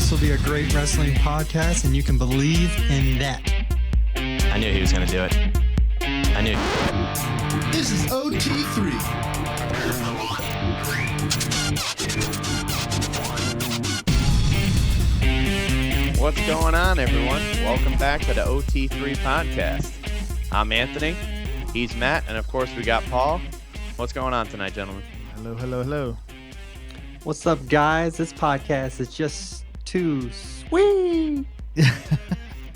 This will be a great wrestling podcast, and you can believe in that. I knew he was going to do it. I knew. This is OT3. What's going on, everyone? Welcome back to the OT3 podcast. I'm Anthony. He's Matt. And, of course, we got Paul. What's going on tonight, gentlemen? Hello. What's up, guys? This podcast is just too sweet. I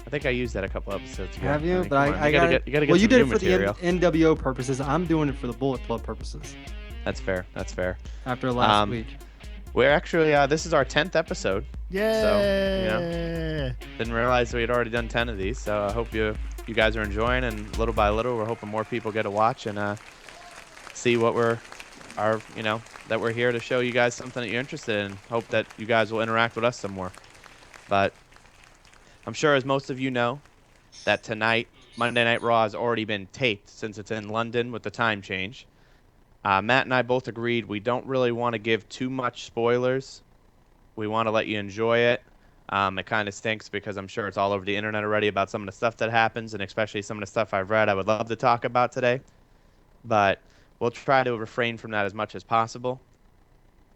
think I used that a couple episodes ago. Have you? I mean, But I got to get well, you some did new it for material. the NWO purposes. I'm doing it for the Bullet Club purposes. That's fair. After last week. We're actually, this is our 10th episode. Yeah. So, didn't realize we had already done 10 of these. So I hope you guys are enjoying, and little by little, we're hoping more people get to watch and see what that we're here to show you guys something that you're interested in. Hope that you guys will interact with us some more. But I'm sure, as most of you know, that tonight, Monday Night Raw has already been taped since it's in London with the time change. Matt and I both agreed we don't really want to give too much spoilers. We want to let you enjoy it. It kind of stinks because I'm sure it's all over the internet already about some of the stuff that happens, and especially some of the stuff I've read I would love to talk about today. But we'll try to refrain from that as much as possible.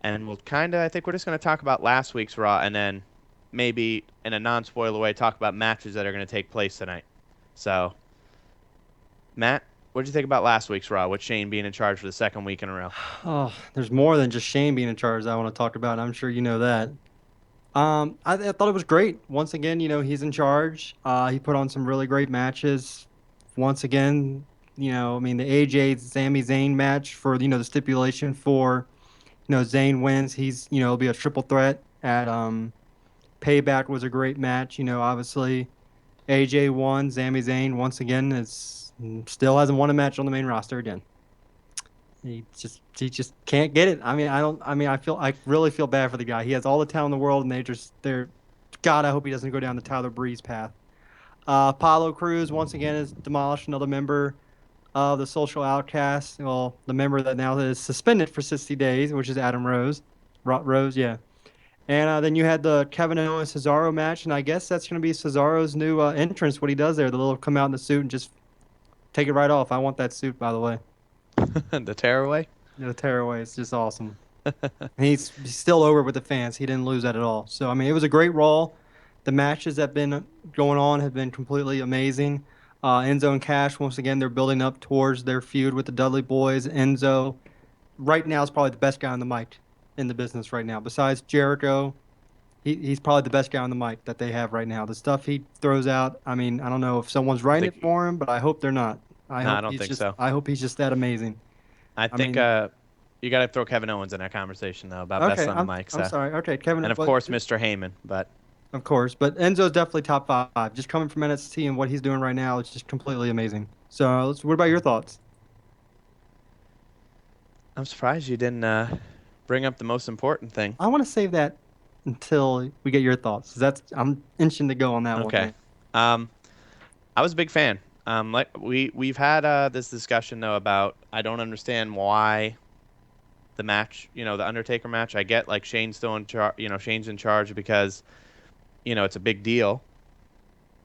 And I think we're just going to talk about last week's Raw, and then maybe in a non-spoiler way talk about matches that are going to take place tonight. So, Matt, what did you think about last week's Raw with Shane being in charge for the second week in a row? Oh, there's more than just Shane being in charge that I want to talk about. I'm sure you know that. I thought it was great. Once again, he's in charge. He put on some really great matches. Once again, the AJ Sami Zayn match for, the stipulation for, Zayn wins. It'll be a triple threat at Payback was a great match. Obviously AJ won. Sami Zayn once again still hasn't won a match on the main roster again. He just can't get it. I really feel bad for the guy. He has all the talent in the world, and God, I hope he doesn't go down the Tyler Breeze path. Apollo Crews once again has demolished another member of the Social Outcast. Well, the member that now is suspended for 60 days, which is Adam Rose. Rose, yeah. And then you had the Kevin Owens Cesaro match, and I guess that's going to be Cesaro's new entrance. What he does there, the little come out in the suit and just take it right off. I want that suit, by the way. The tearaway? Yeah, the tearaway is just awesome. He's still over with the fans. He didn't lose that at all. So, it was a great Raw. The matches that have been going on have been completely amazing. Enzo and Cash, once again, they're building up towards their feud with the Dudley Boys. Enzo, right now, is probably the best guy on the mic in the business right now. Besides Jericho, he's probably the best guy on the mic that they have right now. The stuff he throws out, I don't know if someone's writing it for him, but I hope they're not. I don't think so. I hope he's just that amazing. I think you got to throw Kevin Owens in that conversation, though, about best on the mic. I'm sorry. Okay, Kevin. And, of course, Mr. Heyman. But of course. But Enzo's definitely top 5. Just coming from NXT and what he's doing right now, it's just completely amazing. So what about your thoughts? I'm surprised you didn't bring up the most important thing. I want to save that until we get your thoughts. I'm itching to go on that one. Okay. I was a big fan. We've had this discussion though about I don't understand why the match, the Undertaker match. I get like Shane's still in charge. Shane's in charge because it's a big deal,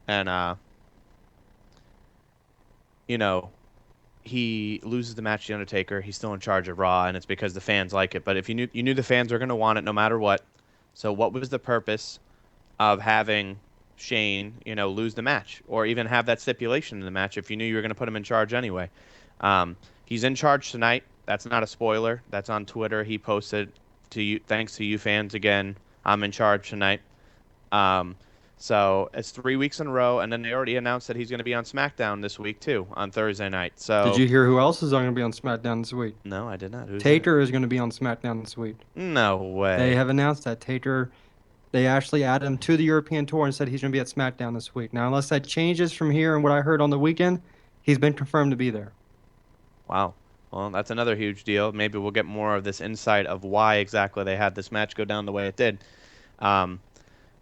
and he loses the match to the Undertaker. He's still in charge of Raw, and it's because the fans like it. But if you knew the fans were going to want it no matter what. So what was the purpose of having Shane, lose the match, or even have that stipulation in the match if you knew you were going to put him in charge anyway? He's in charge tonight. That's not a spoiler. That's on Twitter. He posted to you, thanks to you fans again, I'm in charge tonight. So it's 3 weeks in a row, and then they already announced that he's going to be on SmackDown this week too, on Thursday night. So did you hear who else is going to be on SmackDown this week? No, I did not. Who's Taker is going to be on SmackDown this week. No way. They have announced that Taker. They actually added him to the European tour and said he's going to be at SmackDown this week. Now, unless that changes from here and what I heard on the weekend, he's been confirmed to be there. Wow. Well, that's another huge deal. Maybe we'll get more of this insight of why exactly they had this match go down the way it did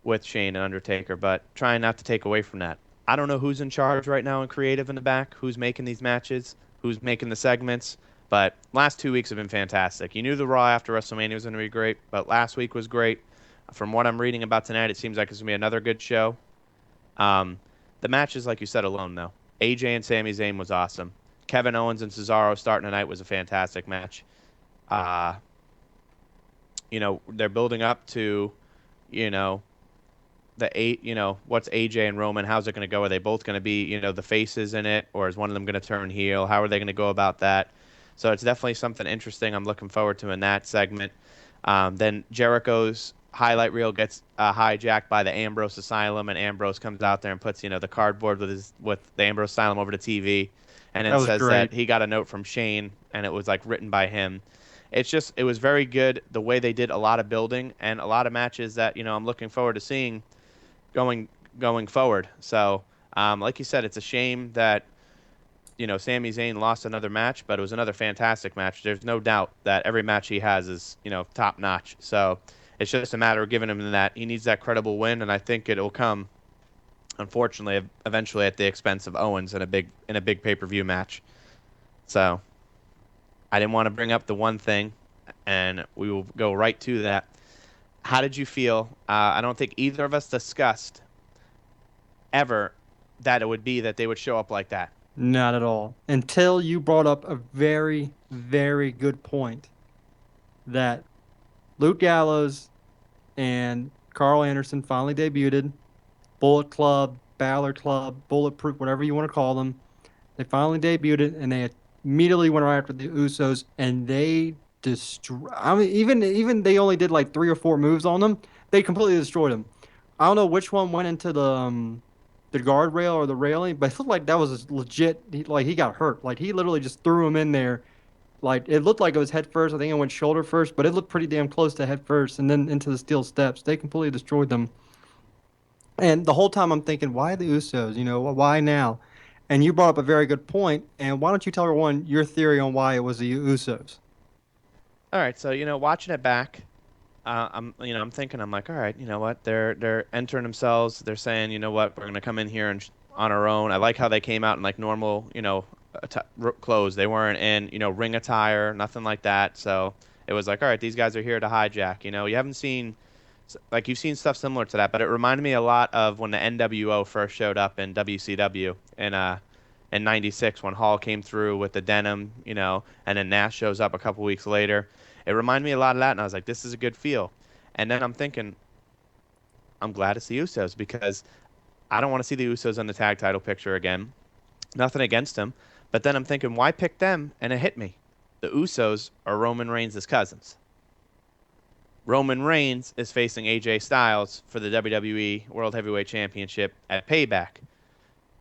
with Shane and Undertaker, but trying not to take away from that. I don't know who's in charge right now in creative in the back, who's making these matches, who's making the segments, but last 2 weeks have been fantastic. You knew the Raw after WrestleMania was going to be great, but last week was great. From what I'm reading about tonight, it seems like it's gonna be another good show. Um, the matches, like you said, alone though, AJ and Sami Zayn was awesome. Kevin Owens and Cesaro starting tonight was a fantastic match. Uh, they're building up to, you know, what's AJ and Roman? How's it going to go? Are they both going to be, the faces in it, or is one of them going to turn heel? How are they going to go about that? So it's definitely something interesting. I'm looking forward to in that segment. Then Jericho's highlight reel gets hijacked by the Ambrose Asylum, and Ambrose comes out there and puts, the cardboard with the Ambrose Asylum over the TV, and That it was says that great. he got a note from Shane, and it was like written by him. It was very good the way they did a lot of building and a lot of matches that I'm looking forward to seeing going going forward. So, like you said, it's a shame that Sami Zayn lost another match, but it was another fantastic match. There's no doubt that every match he has is top notch. So it's just a matter of giving him that. He needs that credible win, and I think it'll come, unfortunately, eventually at the expense of Owens in a big pay-per-view match. So I didn't want to bring up the one thing, and we will go right to that. How did you feel? I don't think either of us discussed ever that it would be that they would show up like that. Not at all. Until you brought up a very, very good point that Luke Gallows and Carl Anderson finally debuted. Bullet Club, Balor Club, Bulletproof, whatever you want to call them. They finally debuted it, and they immediately went right after the Usos, and they destroy. I mean, even they only did like 3 or 4 moves on them. They completely destroyed them. I don't know which one went into the guardrail or the railing, but it looked like that was legit. He got hurt. Like he literally just threw him in there. Like it looked like it was head first. I think it went shoulder first, but it looked pretty damn close to head first, and then into the steel steps. They completely destroyed them. And the whole time I'm thinking, why the Usos? Why now? And you brought up a very good point. And why don't you tell everyone your theory on why it was the Usos? All right, so watching it back, I'm thinking, I'm like, all right, you know what? They're entering themselves. They're saying, you know what? We're gonna come in here and on our own. I like how they came out in like normal, clothes. They weren't in, ring attire, nothing like that. So it was like, all right, these guys are here to hijack. You haven't seen like you've seen stuff similar to that, but it reminded me a lot of when the NWO first showed up in WCW in '96 when Hall came through with the denim, and then Nash shows up a couple weeks later. It reminded me a lot of that, and I was like, this is a good feel. And then I'm thinking, I'm glad it's the Usos because I don't want to see the Usos on the tag title picture again. Nothing against them, but then I'm thinking, why pick them? And it hit me. The Usos are Roman Reigns' cousins. Roman Reigns is facing AJ Styles for the WWE World Heavyweight Championship at Payback.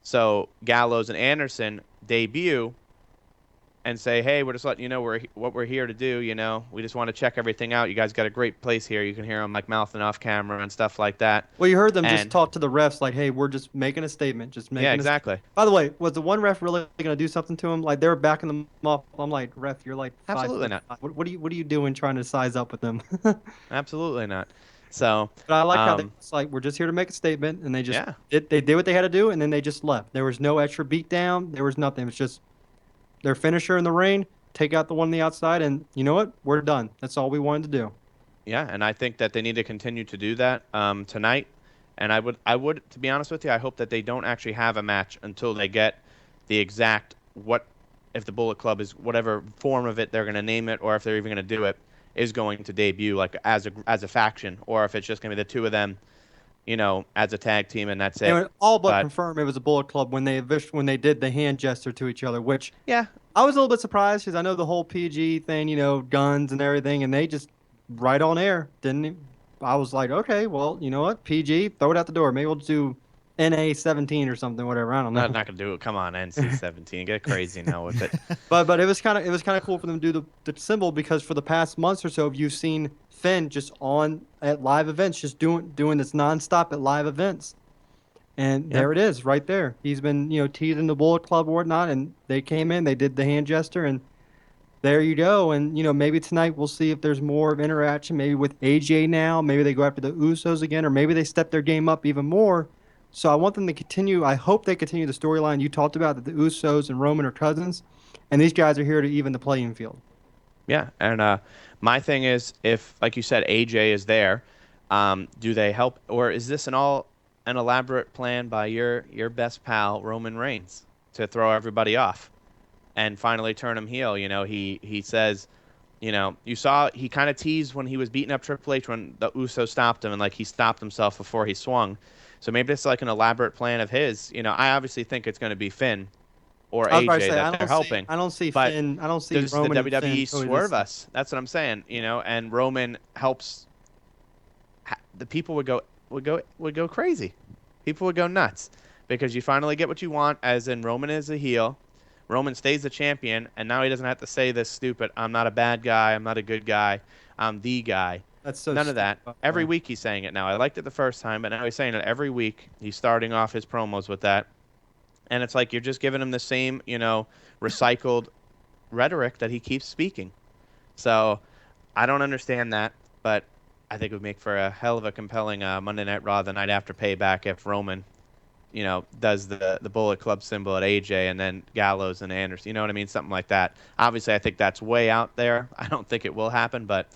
So Gallows and Anderson debut and say, hey, we're just letting you know what we're here to do. We just want to check everything out. You guys got a great place here. You can hear them like mouthing off camera and stuff like that. Well, you heard them just And talk to the refs like, hey, we're just making a statement. Just yeah, making a statement. exactly. By the way, was the one ref really going to do something to him? Like they were backing them up. I'm like, ref, you're like Absolutely not. 5'5". What are you doing trying to size up with them? Absolutely not. So, But I like how it's like we're just here to make a statement, and yeah. they did what they had to do, and then they just left. There was no extra beatdown. There was nothing. It was just their finisher in the ring, take out the one on the outside, and you know what? We're done. That's all we wanted to do. Yeah, and I think that they need to continue to do that tonight. And I would, to be honest with you, I hope that they don't actually have a match until they get the exact what if the Bullet Club is whatever form of it they're going to name it, or if they're even going to do it, is going to debut like as a faction, or if it's just going to be the two of them, as a tag team, and that's it. And all but confirmed it was a Bullet Club when they did the hand gesture to each other, which yeah, I was a little bit surprised because I know the whole PG thing, guns and everything, and they just right on air didn't. I was like, okay, well, you know what, PG, throw it out the door. Maybe we'll do NA-17 or something, whatever. I don't know. not gonna do it. Come on, NC-17, get crazy now with it. But it was kind of cool for them to do the symbol because for the past months or so, you've seen Finn just on at live events, just doing this nonstop at live events. And Yeah. there it is, right there. He's been, teasing the Bullet Club or whatnot, and they came in, they did the hand gesture, and there you go. And, maybe tonight we'll see if there's more of interaction, maybe with AJ now. Maybe they go after the Usos again, or maybe they step their game up even more. So I want them to continue. I hope they continue the storyline you talked about that the Usos and Roman are cousins, and these guys are here to even the playing field. Yeah, and my thing is, if like you said, AJ is there, Do they help, or is this an elaborate plan by your best pal Roman Reigns to throw everybody off and finally turn him heel? He says, you saw he kind of teased when he was beating up Triple H when the Uso stopped him, and like he stopped himself before he swung. So maybe it's like an elaborate plan of his. I obviously think it's going to be Finn or I was about to AJ say that they're helping, I don't see but Finn. I don't see does the Roman and WWE Finn swerve coexisting. us? That's what I'm saying. And Roman helps. The people would go crazy. People would go nuts because you finally get what you want, as in Roman is a heel. Roman stays the champion, and now he doesn't have to say this stupid, I'm not a bad guy, I'm not a good guy, I'm the guy. That's so None of stupid, that. by the Every way. week he's saying it now. I liked it the first time, but now he's saying it every week. He's starting off his promos with that. And it's like you're just giving him the same, recycled rhetoric that he keeps speaking. So I don't understand that, but I think it would make for a hell of a compelling Monday Night Raw the night after Payback if Roman, does the Bullet Club symbol at AJ and then Gallows and Anderson. You know what I mean? Something like that. Obviously, I think that's way out there. I don't think it will happen, but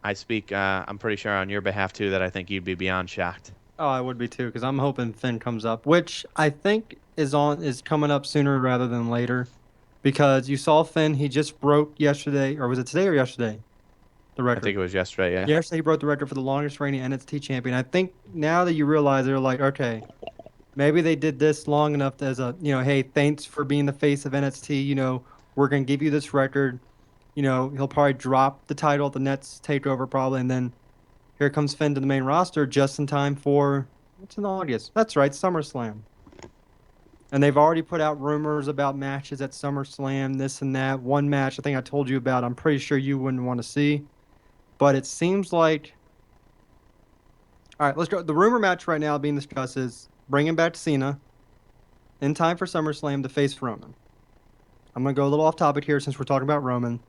I'm pretty sure on your behalf too that I think you'd be beyond shocked. Oh, I would be too, because I'm hoping Finn comes up, which I think is coming up sooner rather than later. Because you saw Finn, he just broke yesterday, or was it today or yesterday? The I think record. it was yesterday, yeah. Yesterday he broke the record for the longest reigning NXT champion. I think now that you realize they're like, okay, maybe they did this long enough as a, hey, thanks for being the face of NXT. We're gonna give you this record. He'll probably drop the title at the next takeover probably, and then here comes Finn to the main roster just in time for what's in August. That's right, SummerSlam. And they've already put out rumors about matches at SummerSlam, this and that. One match I think I told you about, I'm pretty sure you wouldn't want to see. But it seems like, all right, let's go. The rumor match right now being discussed is bringing back Cena in time for SummerSlam to face Roman. I'm going to go a little off topic here since we're talking about Roman.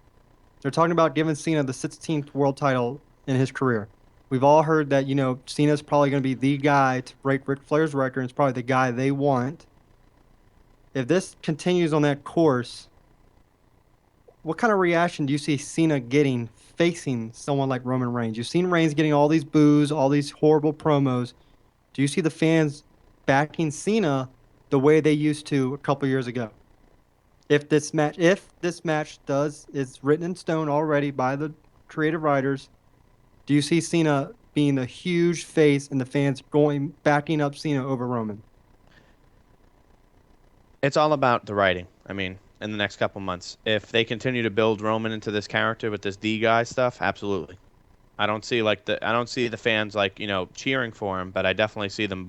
They're talking about giving Cena the 16th world title in his career. We've all heard that, Cena's probably going to be the guy to break Ric Flair's record. It's probably the guy they want. If this continues on that course, what kind of reaction do you see Cena getting facing someone like Roman Reigns? You've seen Reigns getting all these boos, all these horrible promos. Do you see the fans backing Cena the way they used to a couple years ago? If this match is written in stone already by the creative writers, do you see Cena being the huge face and the fans backing up Cena over Roman? It's all about the writing. I mean, in the next couple months, if they continue to build Roman into this character with this D guy stuff, absolutely. I don't see the fans like cheering for him, but I definitely see them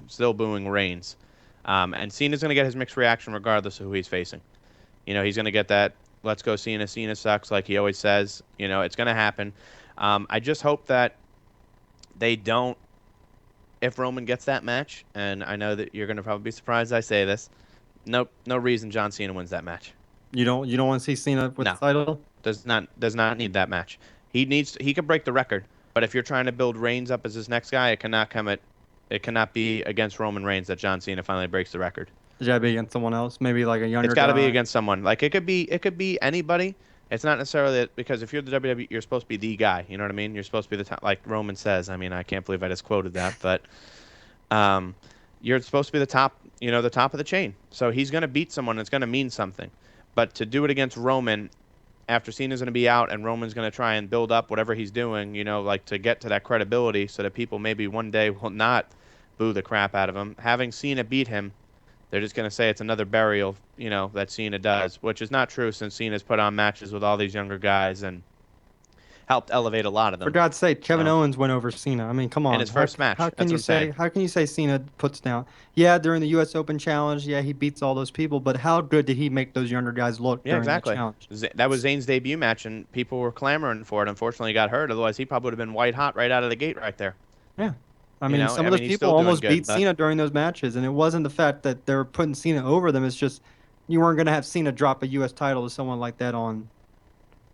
still booing Reigns. And Cena's gonna get his mixed reaction regardless of who he's facing. He's gonna get that "Let's go Cena, Cena sucks" like he always says. It's gonna happen. I just hope that they don't. If Roman gets that match, and I know that you're gonna probably be surprised I say this, no reason John Cena wins that match. You don't want to see Cena with No, the title? does not need that match. He could break the record, but if you're trying to build Reigns up as his next guy, it cannot be against Roman Reigns that John Cena finally breaks the record. Should that be against someone else? Maybe like a It's younger got to be guy? against someone. Like it could be anybody. It's not necessarily because if you're the WWE, you're supposed to be the guy. You know what I mean? You're supposed to be the top, like Roman says. I mean, I can't believe I just quoted that, but um, you're supposed to be the top. The top of the chain. So he's going to beat someone. It's going to mean something. But to do it against Roman after Cena's going to be out and Roman's going to try and build up whatever he's doing, like to get to that credibility so that people maybe one day will not boo the crap out of him. Having Cena beat him, they're just going to say it's another burial, that Cena does, which is not true since Cena's put on matches with all these younger guys and helped elevate a lot of For them. God's sake, Kevin So, Owens went over Cena. I mean, come in on. his first How match, can that's what you I'm saying. say Cena puts down? Yeah, during the U.S. Open Challenge, yeah, he beats all those people, but how good did he make those younger guys look Yeah, during that exactly. challenge? That was Zayn's debut match, and people were clamoring for it. Unfortunately, he got hurt. Otherwise, he probably would have been white hot right out of the gate right there. Yeah. I mean, some I of those mean, he's people still doing almost good, beat but Cena during those matches, and it wasn't the fact that they were putting Cena over them. It's just you weren't going to have Cena drop a U.S. title to someone like that on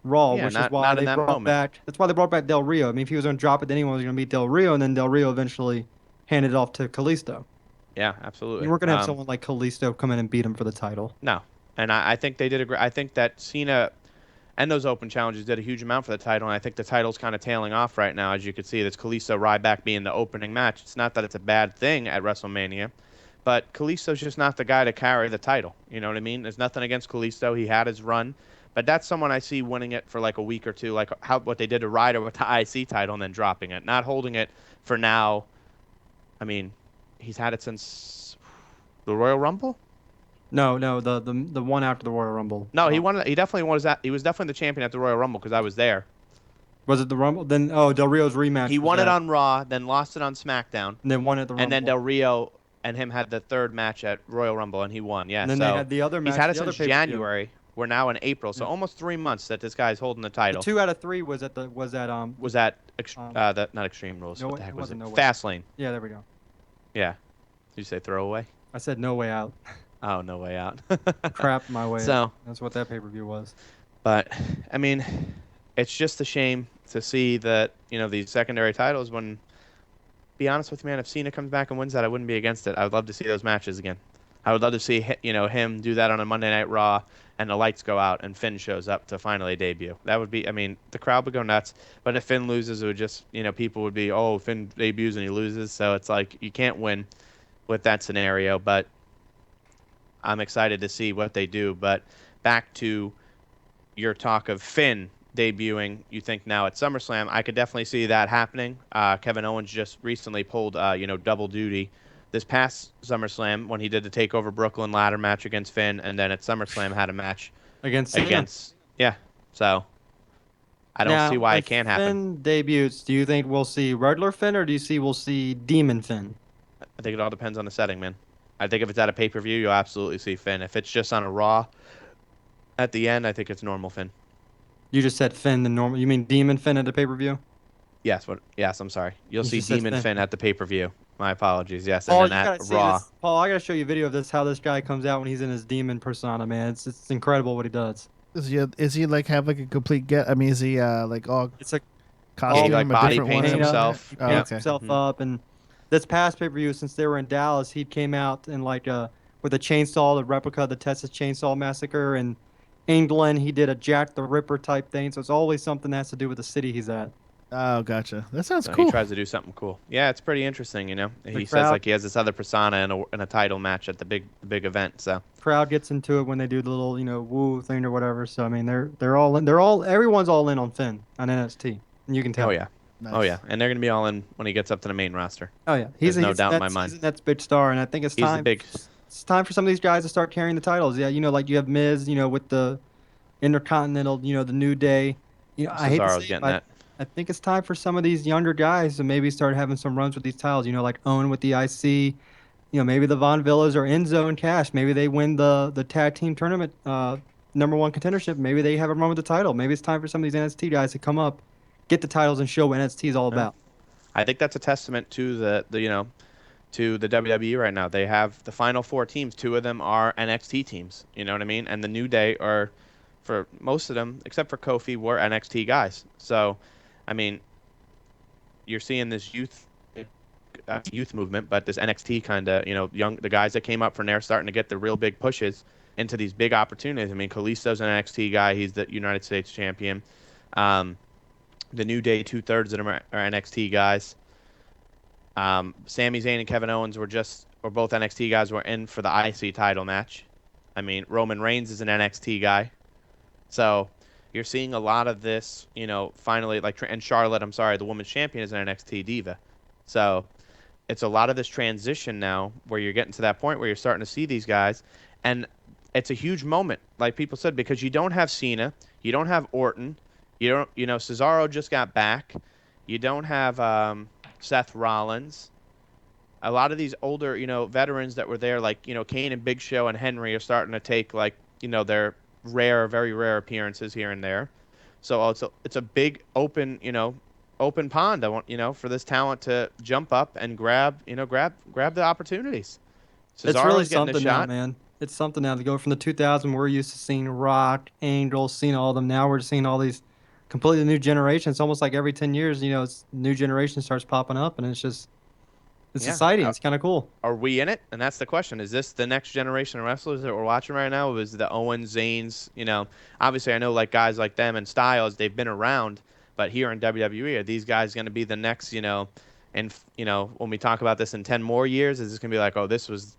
Raw, yeah, which is not why in they that brought moment. back. That's why they brought back Del Rio. I mean, if he was going to drop it, then anyone was going to beat Del Rio, and then Del Rio eventually handed it off to Kalisto. Yeah, You absolutely. weren't going to have someone like Kalisto come in and beat him for the title. No, and I think they did a great. I think that Cena, and those open challenges did a huge amount for the title. And I think the title's kind of tailing off right now, as you can see. This Kalisto Ryback being the opening match. It's not that it's a bad thing at WrestleMania, but Kalisto's just not the guy to carry the title. You know what I mean? There's nothing against Kalisto. He had his run, but that's someone I see winning it for like a week or two, like what they did to Ryder with the IC title and then dropping it, not holding it for now. I mean, he's had it since the Royal Rumble. No, the one after the Royal Rumble. No, he won. He definitely was that. He was definitely the champion at the Royal Rumble because I was there. Was it the Rumble? Then Del Rio's rematch. He won it on Raw, then lost it on SmackDown, and then won it at the Rumble. and then Del Rio and him had the third match at Royal Rumble, and he won. Yeah. And then so they had the other match. He's had it since January. We're now in April, so almost 3 months that this guy's holding the title. The 2 out of 3 was at not Extreme Rules? What the heck was it? Fastlane. Yeah, there we go. Yeah. Did you say throwaway? I said No Way Out. Oh, No Way Out. Crap my way. So that's what that pay-per-view was. But I mean, it's just a shame to see that these secondary titles. When, be honest with you, man, if Cena comes back and wins that, I wouldn't be against it. I would love to see those matches again. I would love to see him do that on a Monday Night Raw, and the lights go out, and Finn shows up to finally debut. That would be, I mean, the crowd would go nuts. But if Finn loses, it would just, people would be, oh, Finn debuts and he loses. So it's like you can't win with that scenario. But I'm excited to see what they do. But back to your talk of Finn debuting, you think now at SummerSlam, I could definitely see that happening. Kevin Owens just recently pulled, double duty this past SummerSlam when he did the TakeOver Brooklyn ladder match against Finn, and then at SummerSlam had a match against yeah. So I don't see why it can't happen. Finn debuts, do you think we'll see regular Finn, or do you see we'll see Demon Finn? I think it all depends on the setting, man. I think if it's at a pay-per-view, you'll absolutely see Finn. If it's just on a Raw at the end, I think it's normal Finn. You just said Finn, the normal. You mean Demon Finn at the pay-per-view? Yes. Yes. I'm sorry. You'll see Demon Finn at the pay-per-view. My apologies. Yes. Paul, and then at Raw. Paul, I gotta show you a video of this. How this guy comes out when he's in his demon persona, man. It's incredible what he does. Is he like have like a complete get? I mean, is he like all? It's like costume, he like body paints paints himself. He paints himself up, and this past pay-per-view, since they were in Dallas, he came out in like with a chainsaw, the replica of the Texas Chainsaw Massacre, and England. He did a Jack the Ripper type thing, so it's always something that has to do with the city he's at. Oh, gotcha. That sounds cool. He tries to do something cool. Yeah, it's pretty interesting. He says like he has this other persona in a title match at the big event. So crowd gets into it when they do the little woo thing or whatever. So I mean everyone's all in on Finn on NXT, and you can tell. Oh yeah. Nice. Oh yeah, and they're gonna be all in when he gets up to the main roster. Oh yeah, There's no doubt in my mind. He's a big star, and I think it's time. It's time for some of these guys to start carrying the titles. Yeah, like you have Miz, with the Intercontinental, the New Day. I hate to say it, I think it's time for some of these younger guys to maybe start having some runs with these titles. Like Owen with the IC. Maybe the Von Villas or Enzo and Cash. Maybe they win the tag team tournament #1 contendership. Maybe they have a run with the title. Maybe it's time for some of these NXT guys to come up, get the titles, and show what NXT is all about. I think that's a testament to the WWE right now. They have the final 4 teams. 2 of them are NXT teams. You know what I mean? And the New Day are, for most of them, except for Kofi, were NXT guys. So, I mean, you're seeing this youth movement, but this NXT kind of, the guys that came up from there starting to get the real big pushes into these big opportunities. I mean, Kalisto's an NXT guy. He's the United States champion. The New Day, 2/3 of them are NXT guys. Sami Zayn and Kevin Owens were both NXT guys, were in for the IC title match. I mean, Roman Reigns is an NXT guy. So you're seeing a lot of this, finally, and Charlotte, the women's champion, is an NXT diva. So it's a lot of this transition now where you're getting to that point where you're starting to see these guys. And it's a huge moment, like people said, because you don't have Cena, you don't have Orton, Cesaro just got back, you don't have Seth Rollins. A lot of these older, veterans that were there, like, Kane and Big Show and Henry are starting to take, like, their very rare appearances here and there. So it's a big open pond. I want for this talent to jump up and grab the opportunities. It's really something now, man. It's something now to go from the 2000 we're used to seeing Rock, Angel, Cena, all of them. Now we're seeing all these completely new generations. It's almost like every 10 years, new generation starts popping up, and it's just It's Yeah. exciting. It's kind of cool. Are we in it? And that's the question. Is this the next generation of wrestlers that we're watching right now? Is the Owens, Zayn's, obviously I know like guys like them and Styles, they've been around, but here in WWE, are these guys going to be the next, and, when we talk about this in 10 more years, is this going to be like, oh, this was,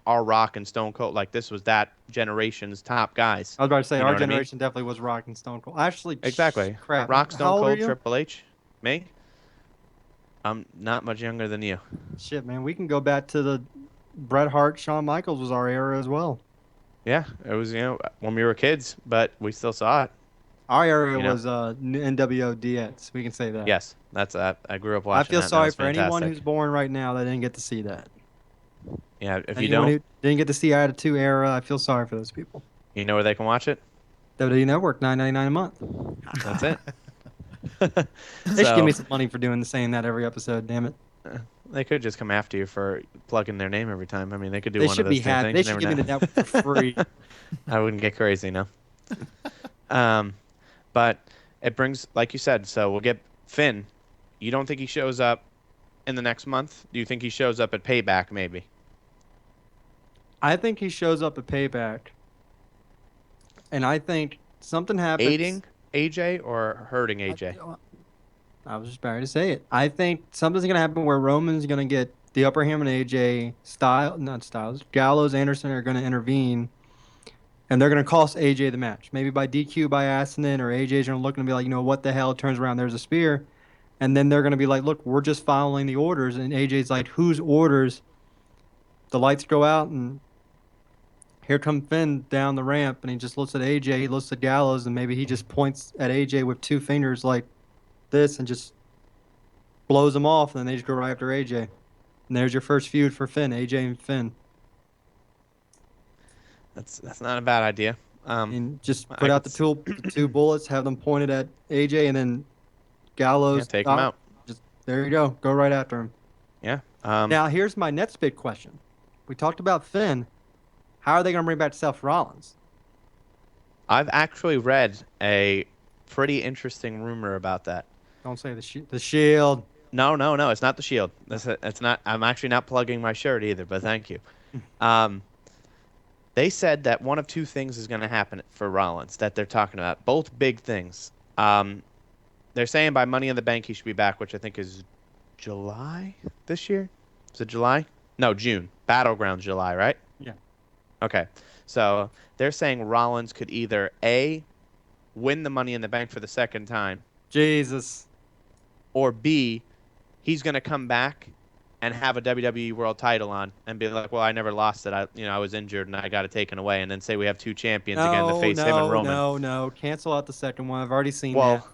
our Rock and Stone Cold, like this was that generation's top guys. I was about to say You know our what I mean? generation definitely was Rock and Stone Cold. Actually, Exactly. crap. Rock, How Stone old are Cold, you? Triple H, me. I'm not much younger than you. Shit, man. We can go back to the Bret Hart, Shawn Michaels was our era as well. Yeah, it was, when we were kids, but we still saw it. Our era You know? was NWO DX. We can say that. Yes, that's I grew up I watching feel that. And that sorry was for anyone fantastic. who's born right now that didn't get to see that. Yeah, if you Anyone don't, who didn't get to see Attitude Era, I feel sorry for those people. you know where they can watch it. WWE Network, $9.99 a month. That's it. They should give me So some money for saying that every episode. Damn it. they could just come after you for plugging their name every time. I mean, they could do They one should of be those two happy. things. They You should never give me the know. network for free. I wouldn't get crazy, no. But it brings, like you said, so we'll get Finn. You don't think he shows up in the next month? Do you think he shows up at Payback, maybe? I think he shows up at Payback, and I think something happens. Aiding AJ or hurting AJ? I was just about to say it. I think something's gonna happen where Roman's gonna get the upper hand on AJ. Not Styles. Gallows, Anderson are gonna intervene, and they're gonna cost AJ the match. Maybe by DQ by accident, or AJ's gonna look and be like, what the hell? Turns around, there's a spear, and then they're gonna be like, look, we're just following the orders, and AJ's like, whose orders? The lights go out, and here comes Finn down the ramp, and he just looks at AJ, he looks at Gallows, and maybe he just points at AJ with two fingers like this and just blows him off, and then they just go right after AJ. And there's your first feud for Finn, AJ and Finn. That's not a bad idea. And just I put out could the two bullets, have them pointed at AJ, and then Gallows. take him out. Just there you go. Go right after him. Yeah. Now here's my next big question. We talked about Finn. How are they going to bring back Seth Rollins? I've actually read a pretty interesting rumor about that. Don't say the Shield. No, it's not the Shield. It's not. I'm actually not plugging my shirt either, but thank you. They said that one of two things is going to happen for Rollins that they're talking about. Both big things. They're saying by Money in the Bank he should be back, which I think is July this year. Is it July? No, June. Battleground July, right? Yeah. Okay. So they're saying Rollins could either A, win the Money in the Bank for the second time, Jesus. or B, he's going to come back and have a WWE World Title on and be like, well, I never lost it. I was injured and I got it taken away. And then say we have two champions again to face him and Roman. No. Cancel out the second one. I've already seen Well, that.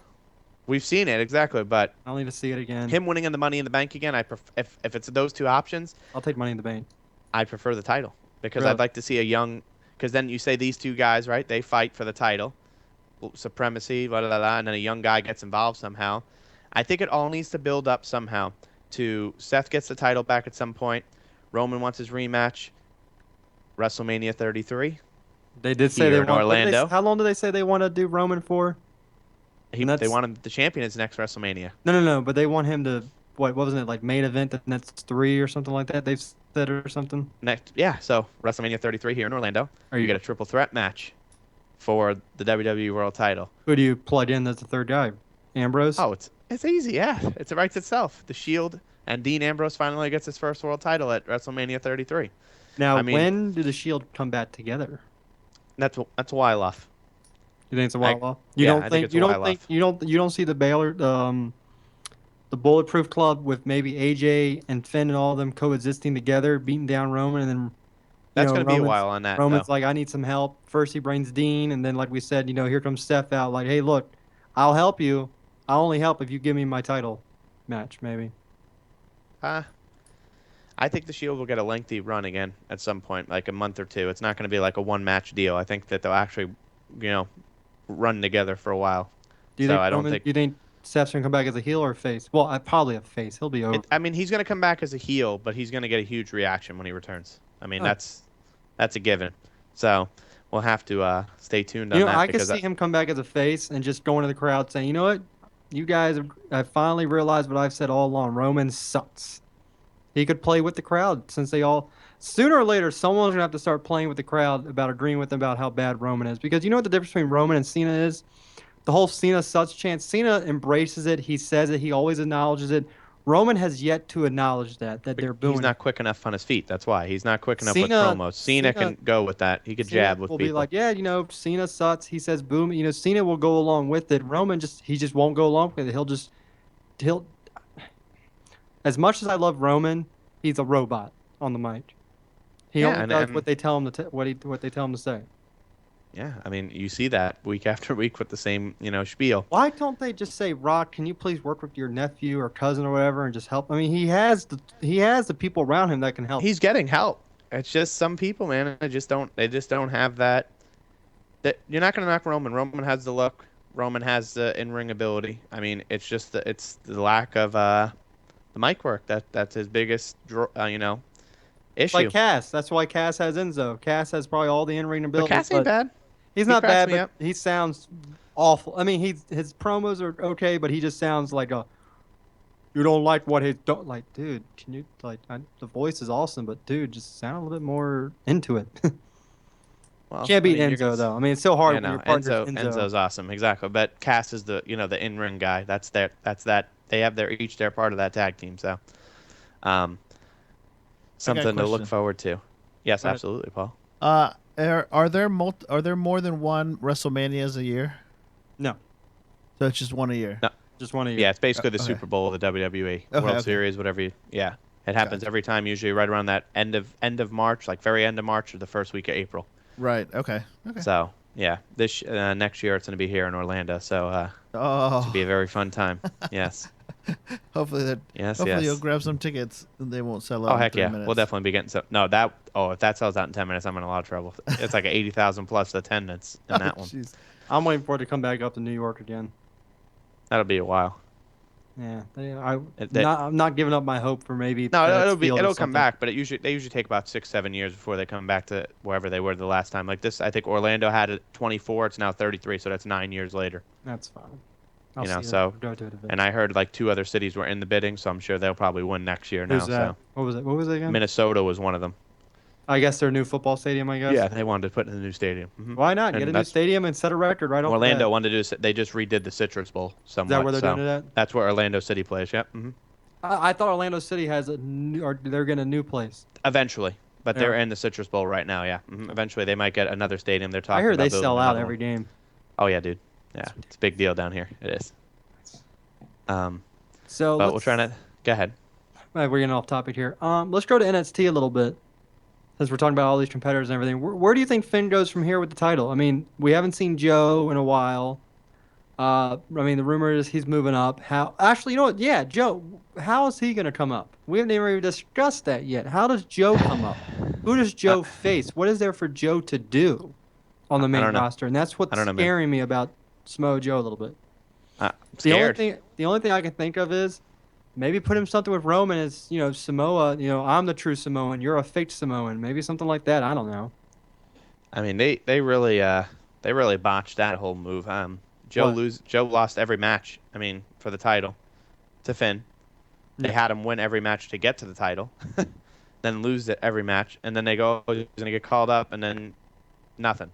we've seen it, exactly. But I'll need to see it again. him winning in the Money in the Bank again, if it's those two options, I'll take Money in the Bank. I prefer the title because Really? I'd like to see a young – because then you say these two guys, right, they fight for the title, supremacy, blah, blah, blah, and then a young guy gets involved somehow. I think it all needs to build up somehow to Seth gets the title back at some point. Roman wants his rematch. WrestleMania 33. They did say Here they in want Orlando. How long do they say they want to do Roman for? They want him the champion is next WrestleMania. No. But they want him to what wasn't it like main event the next 3 or something like that? They've said or something. So WrestleMania 33 here in Orlando. Are you you get a triple threat match for the WWE World Title. Who do you plug in as the third guy? Ambrose? Oh, it's easy, yeah. It writes itself. The Shield and Dean Ambrose finally gets his first world title at WrestleMania 33. Now, I mean, when do the Shield come back together? That's a while off. You think it's a while off? I think it's a while off. You don't see the Baylor the Bulletproof Club with maybe AJ and Finn and all of them coexisting together, beating down Roman, and then That's going to be a while on that. Roman's though. like, I need some help. First he brings Dean, and then like we said, here comes Steph out. Like, hey, look, I'll help you. I'll only help if you give me my title match, maybe. I think the Shield will get a lengthy run again at some point, like a month or two. It's not going to be like a one-match deal. I think that they'll actually, run together for a while. Do you think Steph's gonna come back as a heel or a face? Well, probably a face. He'll be over. He's going to come back as a heel, but he's going to get a huge reaction when he returns. I mean, that's a given. So we'll have to stay tuned on that. I could see him come back as a face and just go into the crowd saying, you know what? You guys have finally realized what I've said all along. Roman sucks. He could play with the crowd since they all. Sooner or later, someone's gonna have to start playing with the crowd about agreeing with them about how bad Roman is. Because you know what the difference between Roman and Cena is? The whole Cena such chance. Cena embraces it. He says it. He always acknowledges it. Roman has yet to acknowledge that they're He's booing it. not quick enough on his feet. That's why he's not quick enough with Cena, promos. Cena Cena, can go with that. He could Cena jab with will be people. like, yeah, Cena sucks. He says boom. Cena will go along with it. Roman just won't go along with it. He'll. As much as I love Roman, he's a robot on the mic. He Yeah, only does what they tell him what they tell him to say. yeah, I mean, you see that week after week with the same, spiel. Why don't they just say, Rock, can you please work with your nephew or cousin or whatever and just help? I mean, he has the people around him that can help. He's getting help. It's just some people, man, they just don't have that. That you're not gonna knock Roman. Roman has the look. Roman has the in-ring ability. I mean, it's the lack of the mic work that's his biggest issue. Like Cass. That's why Cass has Enzo. Cass has probably all the in-ring But abilities, Cass ain't bad. he's He not cracks bad, me but up. he sounds awful. I mean, his promos are okay, but he just sounds like you don't like what he don't like, dude. Can you the voice is awesome, but dude, just sound a little bit more into it. Well, Can't beat I mean, Enzo though. I mean, it's so hard yeah, when no, your partner's Enzo's awesome, exactly. But Cass is the in-ring guy. That's that. They have their part of that tag team. So, um, I got a something to look question. forward to. Yes, Go ahead. absolutely, Paul. Are there more than one WrestleManias a year? No, So it's just one a year. No, just one of you. yeah, it's basically the okay. Super Bowl of the WWE, Okay, World okay. Series, whatever. Yeah, it happens Gotcha. every time, usually right around that end of March, like very end of March or the first week of April. Right. Okay. Okay. So yeah, this next year it's going to be here in Orlando. So should be a Oh, very fun time. Yes, hopefully that. yes, Hopefully you'll yes. grab some tickets and they won't sell out Oh in heck 3 yeah, minutes. we'll definitely be getting some. No, if that sells out in 10 minutes, I'm in a lot of trouble. It's like 80,000 plus attendance in Oh, that one. jeez. I'm waiting for it to come back up to New York again. That'll be a while. Yeah, That- I'm not giving up my hope for maybe No, FedEx Field or it'll come something. back, but they usually take about 6-7 years before they come back to wherever they were the last time. Like this, I think Orlando had it 24. It's now 33, so that's 9 years later. That's fine. I'll You know, see it. so- Go to it eventually. And I heard like 2 other cities were in the bidding, so I'm sure they'll probably win next year now. Who's that? What was it? What was it again? Minnesota was one of them. I guess their new football stadium. I guess. Yeah, they wanted to put in the new stadium. Why not And get a new that's- stadium and set a record right off the Orlando bat? wanted to do. They just redid the Citrus Bowl somewhat. where they're so doing it at? That's where Orlando City plays. Yep. I thought Orlando City has a new, or they're getting a new place. Eventually, but Yeah. they're in the Citrus Bowl right now. Yeah. Eventually, they might get another stadium. They're talking. I hear about they building sell out another every one. game. Oh yeah, dude. Yeah, it's a big deal down here. It is. So But we're trying to go ahead. We're getting off topic here. Let's go to NXT a little bit, since we're talking about all these competitors and everything. Where do you think Finn goes from here with the title? I mean, we haven't seen Joe in a while. I mean, the rumor is he's moving up. Actually, you know what? Yeah, Joe. How is he going to come up? We haven't even discussed that yet. How does Joe come up? Who does Joe face? What is there for Joe to do on the main don't know. roster? And that's what's I don't know, man. scaring me about Samoa Joe a little bit. I'm The only scared. thing I can think of is maybe put him something with Roman as, Samoa, I'm the true Samoan, you're a fake Samoan. Maybe something like that. I don't know. I mean, they really botched that whole move. Joe lost every match. I mean, for the title to Finn. They had him win every match to get to the title, then lose it every match, and then they go, oh, he's gonna get called up, and then nothing.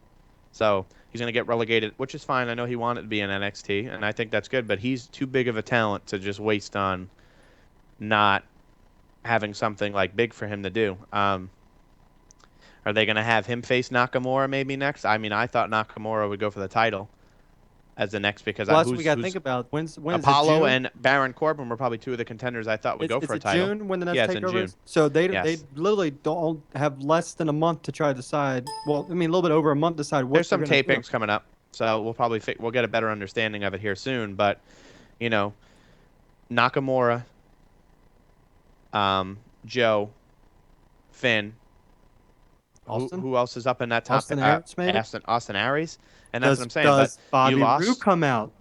So he's gonna get relegated, which is fine. I know he wanted to be in NXT, and I think that's good, but he's too big of a talent to just waste on not having something like big for him to do. Are they gonna have him face Nakamura maybe next? I mean, I thought Nakamura would go for the title as the next because Well, that's what we got to think about. When's Apollo June? and Baron Corbin were probably 2 of the contenders I thought would go Is for a it title. June when the next Yeah, it's in takeover June. is? So they Yes. literally don't have less than a month to try to decide. Well, I mean, a little bit over a month to decide what There's some they're gonna do. tapings coming up, so we'll probably we'll get a better understanding of it here soon. But Nakamura, Joe, Finn. Austin? Who else is up in that top? Austin Aries, maybe? Austin Aries, and that's Does, what I'm saying. does But Bobby you lost, Roode come out?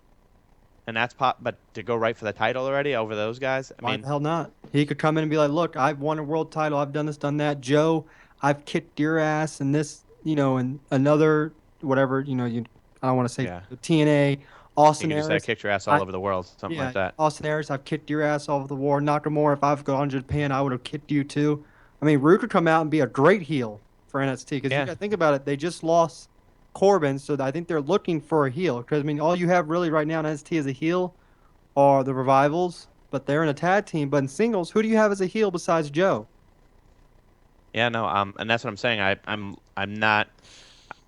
and that's But to go right for the title already over those guys, I Why mean, the hell not? He could come in and be like, "Look, I've won a world title. I've done this, done that. Joe, I've kicked your ass, and this, and another whatever. I don't want to say Yeah. TNA, You Austin could just say I Aries, kicked your ass all I over the world, something yeah, like that. Austin Aries, I've kicked your ass all over the war. Nakamura, if I've gone to Japan, I would have kicked you too. I mean, Rude could come out and be a great heel for NXT because you Yeah. got to think about it. They just lost Corbin, so I think they're looking for a heel. Because I mean, all you have really right now in NXT as a heel are the Revivals, but they're in a tag team. But in singles, who do you have as a heel besides Joe? Yeah, no, and that's what I'm saying. I'm not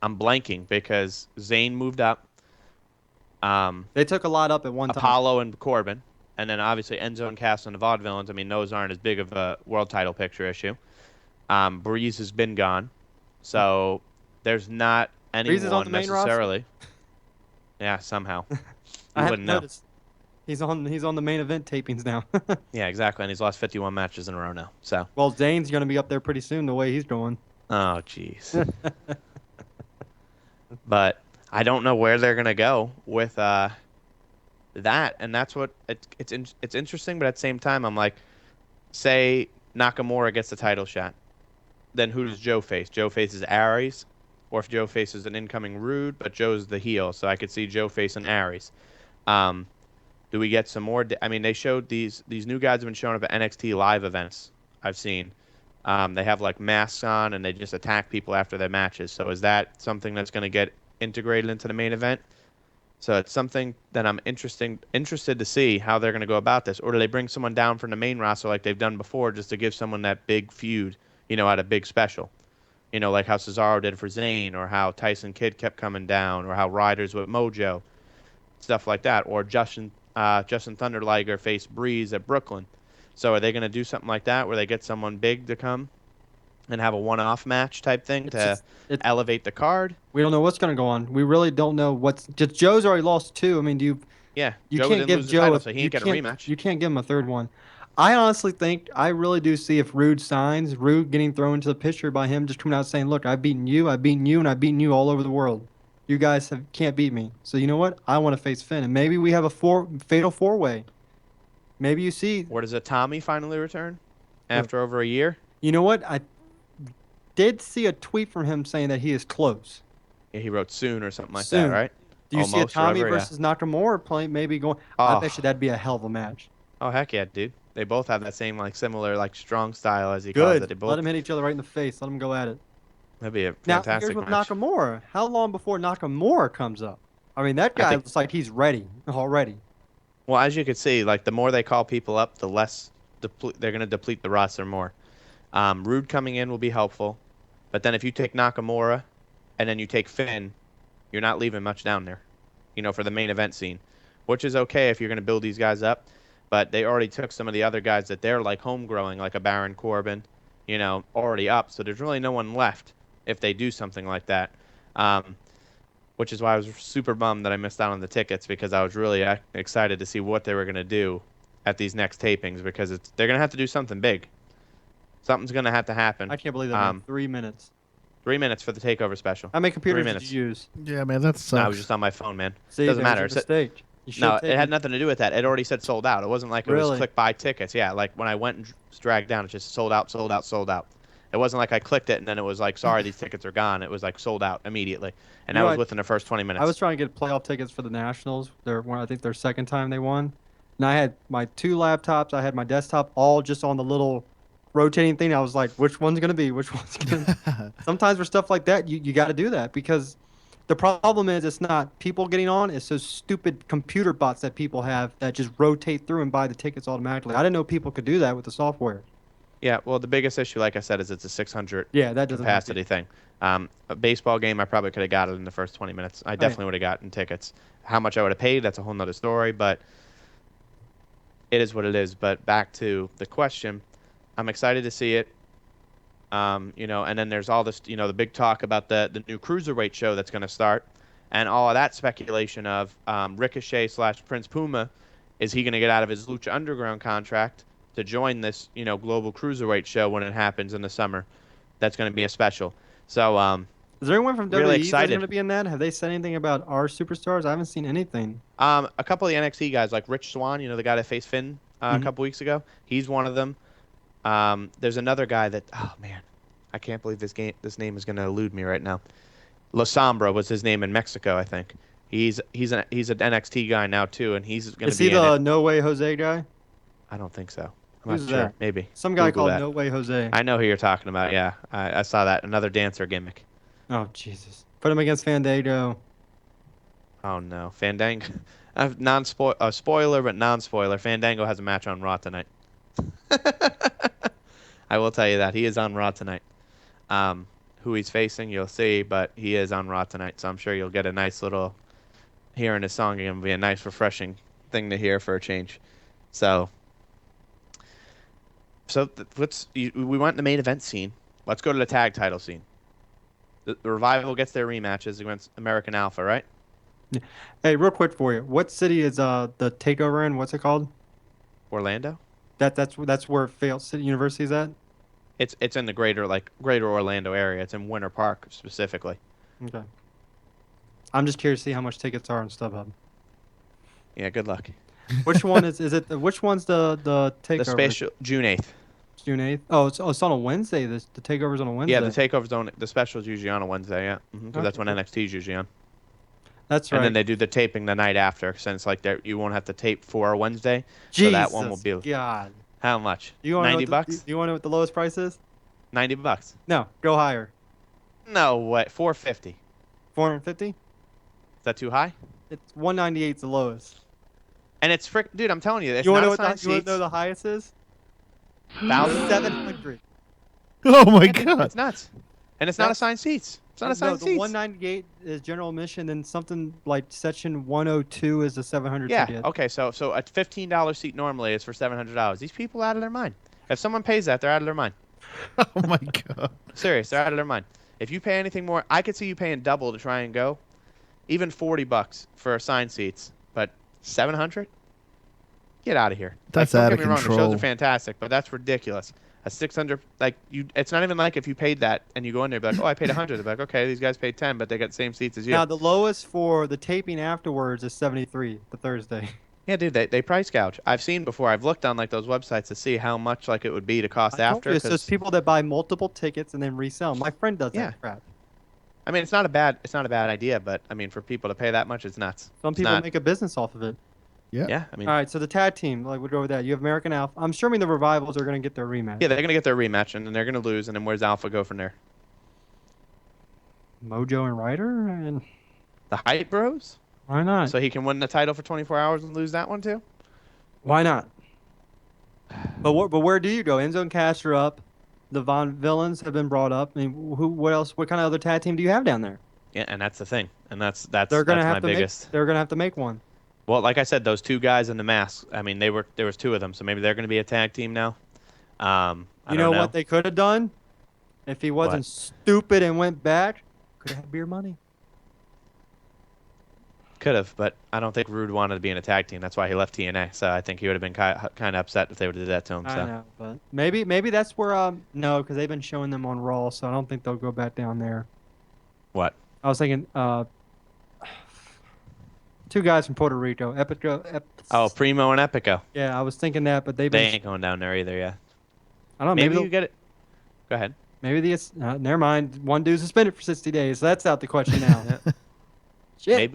I'm blanking because Zayn moved up, They took a lot up at one time. Apollo and Corbin, and then obviously Enzo and Cass and the Vaudevillains. I mean, those aren't as big of a world title picture issue. Breeze has been gone, so there's not Breeze is on the anyone main roster. necessarily. Yeah, somehow I you haven't wouldn't know. noticed. He's on the main event tapings now. Yeah, exactly, and he's lost 51 matches in a row now. So, Well, Zayn's going to be up there pretty soon the way he's going. oh jeez, but I don't know where they're gonna go with that, and that's what it's interesting, but at the same time, I'm like, say Nakamura gets the title shot, then who does Joe face? Joe faces Aries, or if Joe faces an incoming Rude, but Joe's the heel, so I could see Joe facing Aries. Um, do we get some more? I mean, they showed these new guys have been showing up at NXT live events. I've seen. They have like masks on and they just attack people after their matches. So is that something that's going to get integrated into the main event? So it's something that I'm interested to see how they're going to go about this. Or do they bring someone down from the main roster like they've done before just to give someone that big feud, at a big special? Like how Cesaro did for Zayn, or how Tyson Kidd kept coming down, or how Riders with Mojo, stuff like that. Or Justin Thunder Liger faced Breeze at Brooklyn. So are they going to do something like that where they get someone big to come and have a one-off match type thing It's to just it. elevate the card? We don't know what's going to go on. We really don't know what's. Just Joe's already lost two. I mean, do you? Yeah, You Joe can't didn't give lose the Joe title, if so he you ain't get a can't. rematch. You can't give him a third one. I honestly think I really do see if Rude signs, Rude getting thrown into the picture by him just coming out saying, "Look, I've beaten you, and I've beaten you all over the world. You guys can't beat me. So you know what? I want to face Finn, and maybe we have a fatal four-way. Maybe you see. Or does a Tommy finally return after over a year? You know what? I did see a tweet from him saying that he is close. Yeah, he wrote soon or something like that, Soon. right? Do you see a Almost, or Tommy ever, yeah. versus Nakamura play maybe going? I Oh, bet you that'd be a hell of a match. oh, heck yeah, dude. They both have that same, like, similar, like, strong style, as he calls it. Good. They Let both, them hit each other right in the face. Let them go at it. that'd be a Now, here's fantastic with match. Nakamura. How long before Nakamura comes up? I mean, that I guy think, looks like he's ready already. well, as you can see, like, the more they call people up, the less they're going to deplete the roster more. Rude coming in will be helpful, but then if you take Nakamura and then you take Finn, you're not leaving much down there, for the main event scene, which is okay if you're going to build these guys up. But they already took some of the other guys that they're like home growing, like a Baron Corbin, already up. So there's really no one left if they do something like that. Which is why I was super bummed that I missed out on the tickets, because I was really excited to see what they were going to do at these next tapings, because they're going to have to do something big. Something's going to have to happen. I can't believe that, man. 3 minutes. 3 minutes for the takeover special. How many 3 computers did minutes. you use? Yeah, man, that No, I was sucks. just on my phone, man. See, Doesn't there's matter. a mistake. You should No, have it taken. had nothing to do with that. It already said sold out. It wasn't like it was Really? click buy tickets. Yeah, like when I went and dragged down, it just sold out, sold out, sold out. It wasn't like I clicked it and then it was like, sorry, these tickets are gone. It was like sold out immediately, and You that know, was within the first 20 minutes. I was trying to get playoff tickets for the Nationals. I think their second time they won. And I had my two laptops. I had my desktop all just on the little rotating thing. I was like, which one's going to be? Which one's going to Sometimes for stuff like that, you got to do that because the problem is it's not people getting on. It's those stupid computer bots that people have that just rotate through and buy the tickets automatically. I didn't know people could do that with the software. Yeah, well, the biggest issue, like I said, is it's a 600 Yeah, that doesn't help capacity thing. A baseball game, I probably could have got it in the first 20 minutes. I definitely would have gotten tickets. How much I would have paid, that's a whole nother story, but it is what it is. But back to the question, I'm excited to see it. And then there's all this, the big talk about the new cruiserweight show that's going to start, and all of that speculation of Ricochet / Prince Puma, is he going to get out of his Lucha Underground contract to join this, global cruiserweight show when it happens in the summer? That's going to be a special. So, Is there anyone from WWE really that's excited. going to be in that? Have they said anything about our superstars? I haven't seen anything. A couple of the NXT guys, like Rich Swann, the guy that faced Finn a couple weeks ago, he's one of them. There's another guy that, oh man, I can't believe this name is going to elude me right now. La Sombra was his name in Mexico, I think. He's an NXT guy now too, and he's going to Is he be in it. the No Way Jose guy? I don't think so. I'm not Who's sure. that? Maybe. Some guy Google called that. No Way Jose. I know who you're talking about. Yeah, I saw that. Another dancer gimmick. Oh Jesus! Put him against Fandango. Oh no, Fandango. Spoiler, but non-spoiler. Fandango has a match on Raw tonight. I will tell you that he is on Raw tonight. Who he's facing, you'll see, but he is on Raw tonight, so I'm sure you'll get a nice little hearing his song. It'll be a nice, refreshing thing to hear for a change. So, we went in the main event scene. Let's go to the tag title scene. The Revival gets their rematches against American Alpha, right? Hey, real quick for you. What city is the takeover in? What's it called? Orlando. That's where Fail City University is at. It's in the greater Orlando area. It's in Winter Park specifically. Okay. I'm just curious to see how much tickets are on StubHub. Yeah, good luck. Which one is it? Which one's the takeover? The special June 8th. June 8th. Oh, it's on a Wednesday. The takeover's on a Wednesday. Yeah, the special's usually on a Wednesday. Yeah, because that's when NXT's usually on. That's right. And then they do the taping the night after, since like you won't have to tape for a Wednesday. Jesus So that one will be God. how much? You want $90? You want to know what the lowest price is? $90. No, go higher. No way. $450. 450. Is that too high? It's 198 is the lowest. And it's dude. I'm telling you, it's You want not to know assigned you want seats. to know the highest is? 1,700. Oh my god. It's nuts. And it's not assigned seats. It's not assigned the seats. 198 is general admission, and something like section 102 is the 700 Yeah. ticket. Okay. So a $15 seat normally is for $700. These people out of their mind. If someone pays that, they're out of their mind. Oh my god. Serious, they're out of their mind. If you pay anything more, I could see you paying double to try and go, even $40 for assigned seats. But 700? Get out of here. That's don't out get of me wrong, the shows control. are fantastic, but that's ridiculous. A 600, it's not even like if you paid that and you go in there, be like, oh, I paid 100. They're like, okay, these guys paid 10, but they got the same seats as you. Now the lowest for the taping afterwards is 73 the Thursday. Yeah, dude, they price gouge. I've seen before. I've looked on like those websites to see how much like it would be to cost I told after. you, it's just people that buy multiple tickets and then resell 'em. My friend does Yeah. that crap. I mean, it's not a bad idea, but I mean, for people to pay that much, it's nuts. Some It's people not. make a business off of it. Yeah. Yeah, I mean, All right, so the tag team, like we'll go with that. You have American Alpha. I'm assuming the Revivals are going to get their rematch. yeah, they're gonna get their rematch and then they're gonna lose, and then where's Alpha go from there? Mojo and Ryder, and The Hype Bros, why not? so he can win the title for 24 hours and lose that one too. Why not? But where do you go? Enzo and Cash are up. The Von Villains have been brought up. I mean, what else? What kind of other tag team do you have down there? Yeah, and that's the thing, and that's They're gonna my have to biggest. They're gonna have to make one. Well, like I said, those two guys in the masks. I mean, there was two of them, so maybe they're gonna be a tag team now. I You don't know know what they could have done if he wasn't What? stupid and went back? Could have had beer money. Could have, but I don't think Rude wanted to be in a tag team. That's why he left TNA. So I think he would have been kind of upset if they would have did that to him. I So know, but maybe that's where no, because they've been showing them on Raw, so I don't think they'll go back down there. what? I was thinking two guys from Puerto Rico, Oh, Primo and Epico. yeah, I was thinking that, but they've They been ain't going down there either. Yeah. I don't know, Maybe maybe you get it. Go ahead. maybe the never mind. One dude suspended for 60 days, so that's out the question now. Shit.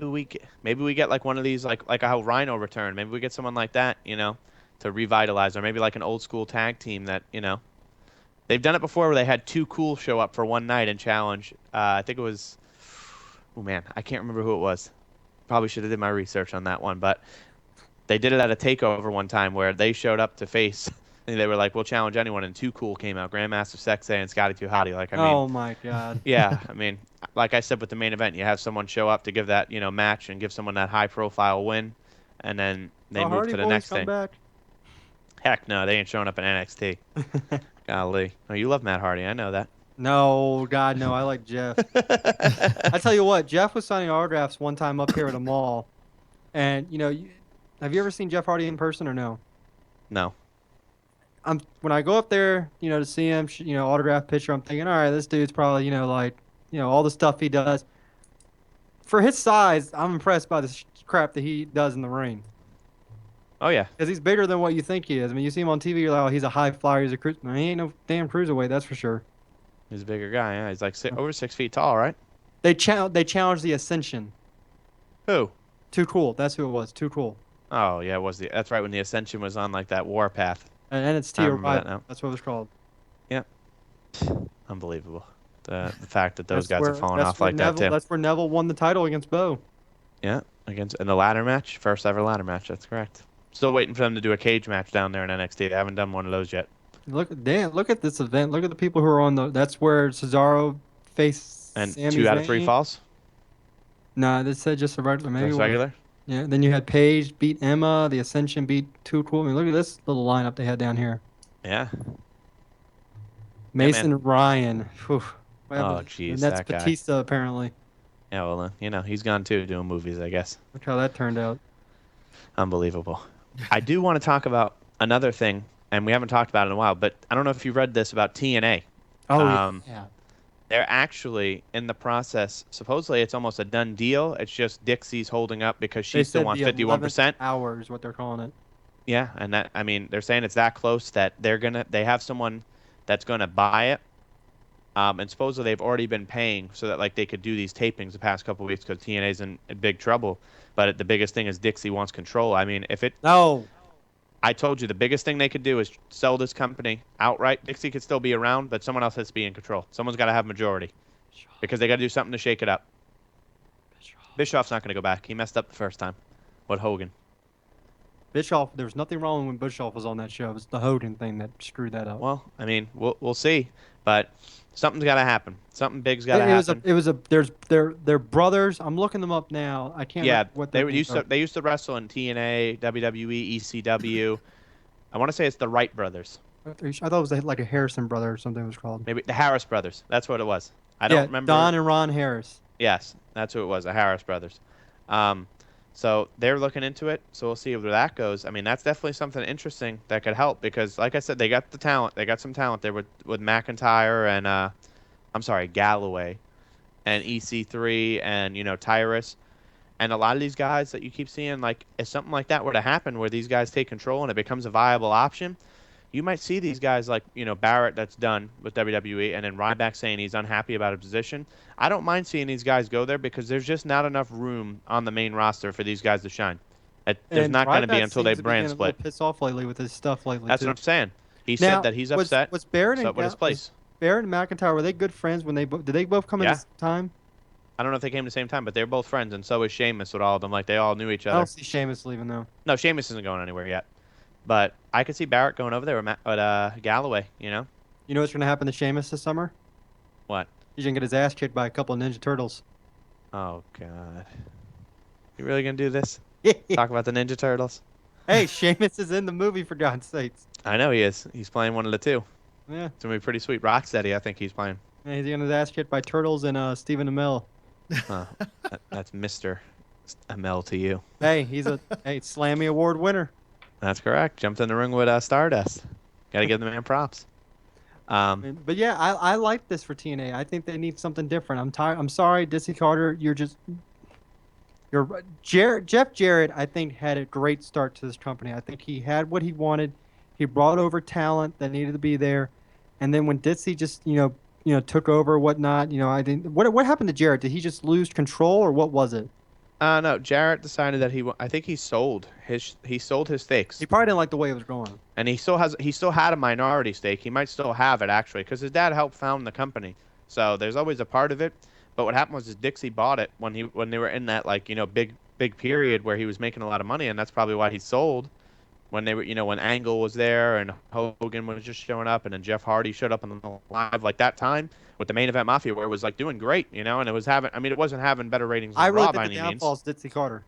Maybe we get like one of these like how Rhino returned. Maybe we get someone like that, to revitalize, or maybe like an old school tag team that they've done it before where they had two cool show up for one night and challenge. I think it was, oh man, I can't remember who it was. Probably should have did my research on that one, but they did it at a takeover one time where they showed up to face. And they were like, "We'll challenge anyone," and Too Cool came out, Grandmaster Sexay and Scotty Too Hottie. Like, I mean, Oh my god. yeah, I mean, like I said with the main event, you have someone show up to give that, match and give someone that high-profile win, and then they The move Hardy to the Boys next come thing. back. Heck no, they ain't showing up in NXT. Golly. Oh, you love Matt Hardy, I know that. No, God, no. I like Jeff. I tell you what, Jeff was signing autographs one time up here at a mall, and have you ever seen Jeff Hardy in person or no? No. When I go up there, to see him, autograph picture, I'm thinking, all right, this dude's probably, all the stuff he does. For his size, I'm impressed by the crap that he does in the ring. Oh, yeah. Because he's bigger than what you think he is. I mean, you see him on TV, you're like, oh, he's a high flyer, he's a cruiser. He ain't no damn cruiserweight, that's for sure. He's a bigger guy, yeah. He's like over 6 feet tall, right? They challenged the Ascension. Who? Too Cool. That's who it was. Too Cool. Oh yeah, it was that's right when the Ascension was on like that warpath. And I NXT remember that Arrival. now. That's what it was called. Yeah, unbelievable. The fact that those That's guys have where fallen that's off where like that Neville too. that's where Neville won the title against Bo. Yeah, against in the ladder match, first ever ladder match. That's correct. Still waiting for them to do a cage match down there in NXT. They haven't done one of those yet. Look at this event. Look at the people who are on the. That's where Cesaro faced And Sami 2 out of 3 Zayn. falls. Nah, this said just a regular. Maybe Just regular. yeah. Then you had Paige beat Emma. The Ascension beat Too Cool. I mean, look at this little lineup they had down here. Yeah. Yeah, man. Mason Ryan. Whew. What Oh, happened? And jeez, that's that guy. Batista apparently. Yeah, well, he's gone too, doing movies, I guess. Look how that turned out. Unbelievable. I do want to talk about another thing, and we haven't talked about it in a while, but I don't know if you read this about TNA. Oh Yeah. They're actually in the process. Supposedly, it's almost a done deal. It's just Dixie's holding up because she They still said wants the 51%. hour is what they're calling it. Yeah, and that they're saying it's that close that they have someone that's gonna buy it. And supposedly they've already been paying so that like they could do these tapings the past couple of weeks because TNA's in big trouble. But the biggest thing is Dixie wants control. I mean, No. I told you the biggest thing they could do is sell this company outright. Dixie could still be around, but someone else has to be in control. Someone's got to have majority because they got to do something to shake it up. Bischoff's not going to go back. He messed up the first time with Hogan. Bischoff, there was nothing wrong when Bischoff was on that show. It was the Hogan thing that screwed that up. Well, I mean, we'll see, but something's got to happen. Something big's got to happen. They're brothers. I'm looking them up now. I can't remember what they used to wrestle in TNA, WWE, ECW. I want to say it's the Wright brothers. I thought it was like a Harrison brother or something it was called. Maybe the Harris brothers. That's what it was. I don't remember. Don and Ron Harris. Yes, that's who it was, the Harris brothers. So they're looking into it. So we'll see where that goes. I mean, that's definitely something interesting that could help because, like I said, they got the talent. They got some talent there with McIntyre and I'm sorry, Galloway, and EC3 and Tyrus, and a lot of these guys that you keep seeing. Like if something like that were to happen, where these guys take control and it becomes a viable option, you might see these guys like Barrett that's done with WWE, and then Ryback saying he's unhappy about his position. I don't mind seeing these guys go there because there's just not enough room on the main roster for these guys to shine. There's not going to be until they brand split. A little pissed off lately with his stuff lately. That's too. what I'm saying. He Now, said that he's upset. Was Barrett and with his place. Barrett and McIntyre, were they good friends when did they both come in Yeah. at the same time? I don't know if they came at the same time, but they're both friends, and so is Sheamus with all of them. Like they all knew each I other. don't see Sheamus leaving though. No, Sheamus isn't going anywhere yet. But I could see Barrett going over there with Galloway. You know what's going to happen to Sheamus this summer? What? He's going to get his ass kicked by a couple of Ninja Turtles. Oh God. You really gonna do this? Talk about the Ninja Turtles? Hey, Sheamus is in the movie for God's sakes. I know he is. He's playing one of the two. Yeah. It's gonna be pretty sweet. Rocksteady, I think he's playing. Yeah, he's getting his ass kicked by Turtles and Stephen Amell. That's Mr. Amell to you. Hey, he's a Slammy Award winner. That's correct. Jumped in the ring with Stardust. Got to give the man props. But yeah, I like this for TNA. I think they need something different. I'm tired. I'm sorry, Dissy Carter. Jeff Jarrett, I think, had a great start to this company. I think he had what he wanted. He brought over talent that needed to be there, and then when Ditsy just took over whatnot, I didn't. What happened to Jarrett? Did he just lose control, or what was it? No, Jarrett decided that I think he sold his stakes. He probably didn't like the way it was going. And he still had a minority stake. He might still have it actually, because his dad helped found the company. So there's always a part of it. But what happened was Dixie bought it when they were in that big period where he was making a lot of money, and that's probably why he sold. When they were when Angle was there and Hogan was just showing up, and then Jeff Hardy showed up on the live like that time with the Main Event Mafia, where it was like doing great, and it was having. I mean, it wasn't having better ratings than Raw by any means. Downfall's Ditsy Carter.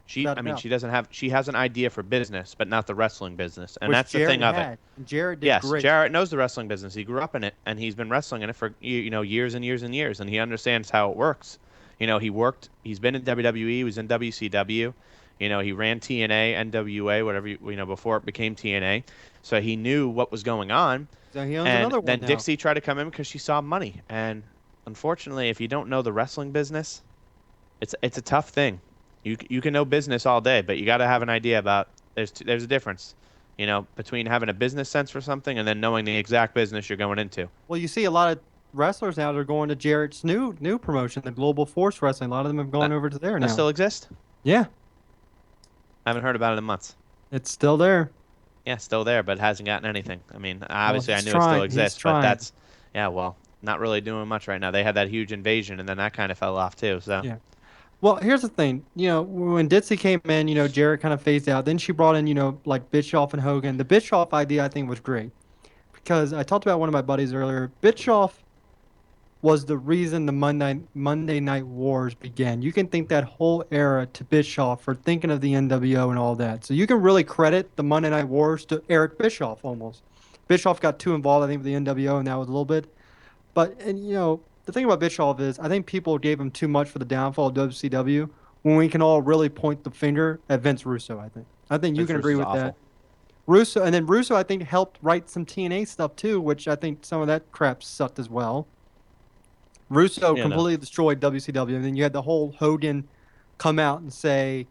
She has an idea for business, but not the wrestling business, and that's the thing of it. Jared did great. Jarrett knows the wrestling business. He grew up in it, and he's been wrestling in it for years and years and years, and he understands how it works. He's been in WWE. He was in WCW. He ran TNA, NWA, whatever before it became TNA. So he knew what was going on. So he owns another one then now. Dixie tried to come in because she saw money, and unfortunately, if you don't know the wrestling business, it's a tough thing. You can know business all day, but you got to have an idea about there's a difference, between having a business sense for something and then knowing the exact business you're going into. Well, you see a lot of wrestlers now that are going to Jarrett's new promotion, the Global Force Wrestling. A lot of them have gone That, over to there that now. still exists? Yeah, I haven't heard about it in months. it's still there. Yeah, still there, but hasn't gotten anything. I mean, Well, obviously I he's knew it still trying. He's exists, but trying. that's, yeah, well, not really doing much right now. They had that huge invasion, and then that kind of fell off too. So Yeah. Well, here's the thing. When Ditsy came in, Jarrett kind of phased out. Then she brought in, like Bischoff and Hogan. The Bischoff idea, I think, was great because I talked about one of my buddies earlier. Bischoff was the reason the Monday Night Wars began. You can think that whole era to Bischoff for thinking of the NWO and all that. So you can really credit the Monday Night Wars to Eric Bischoff almost. Bischoff got too involved, I think, with the NWO, and that was a little bit. But the thing about Bischoff is, I think people gave him too much for the downfall of WCW. When we can all really point the finger at Vince Russo, I think you Vince can agree Russo's with that. awful. Russo, and then Russo, I think, helped write some TNA stuff too, which I think some of that crap sucked as well. Russo You know, completely destroyed WCW, and then you had the whole Hogan come out and say,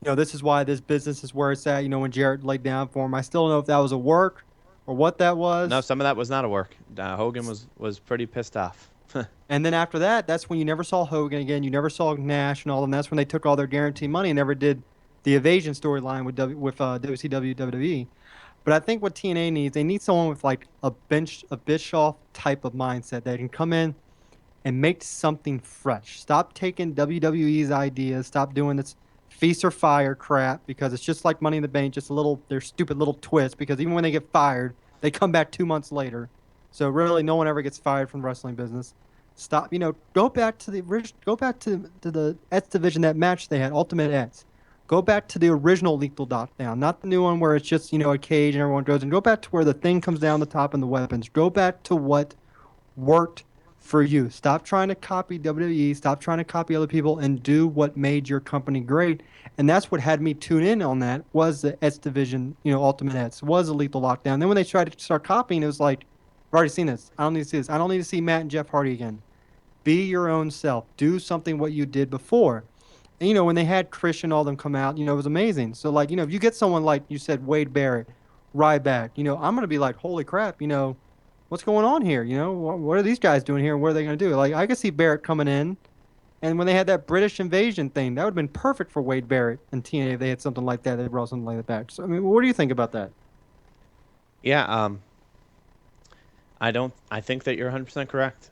this is why this business is where it's at. When Jarrett laid down for him, I still don't know if that was a work or what that no, was. some of that was not a work. Hogan was pretty pissed off. And then after that, that's when you never saw Hogan again. You never saw Nash and all of them. That's when they took all their guaranteed money and never did the evasion storyline with WCW WWE. But I think what TNA needs, they need someone with like a Bischoff type of mindset that can come in and make something fresh. Stop taking WWE's ideas. Stop doing this feast or fire crap because it's just like Money in the Bank, just their stupid little twist. Because even when they get fired, they come back 2 months later. So really, no one ever gets fired from the wrestling business. Stop. Go back to go back to the X division, that match they had, Ultimate X. Go back to the original Lethal Lockdown, not the new one where it's just a cage and everyone goes. And go back to where the thing comes down the top and the weapons. Go back to what worked for you. Stop trying to copy WWE. Stop trying to copy other people and do what made your company great. And that's what had me tune in on that was the S Division, Ultimate S, was a Lethal Lockdown. Then when they tried to start copying, it was like, I've already seen this. I don't need to see this. I don't need to see Matt and Jeff Hardy again. Be your own self. Do something what you did before. And, when they had Christian and all them come out, it was amazing. So, like, if you get someone like you said, Wade Barrett, Ryback, I'm going to be like, holy crap, what's going on here? What are these guys doing here? And what are they going to do? Like, I could see Barrett coming in. And when they had that British invasion thing, that would have been perfect for Wade Barrett and TNA if they had something like that. They brought something like that back. So, I mean, what do you think about that? Yeah, I think that you're 100% correct.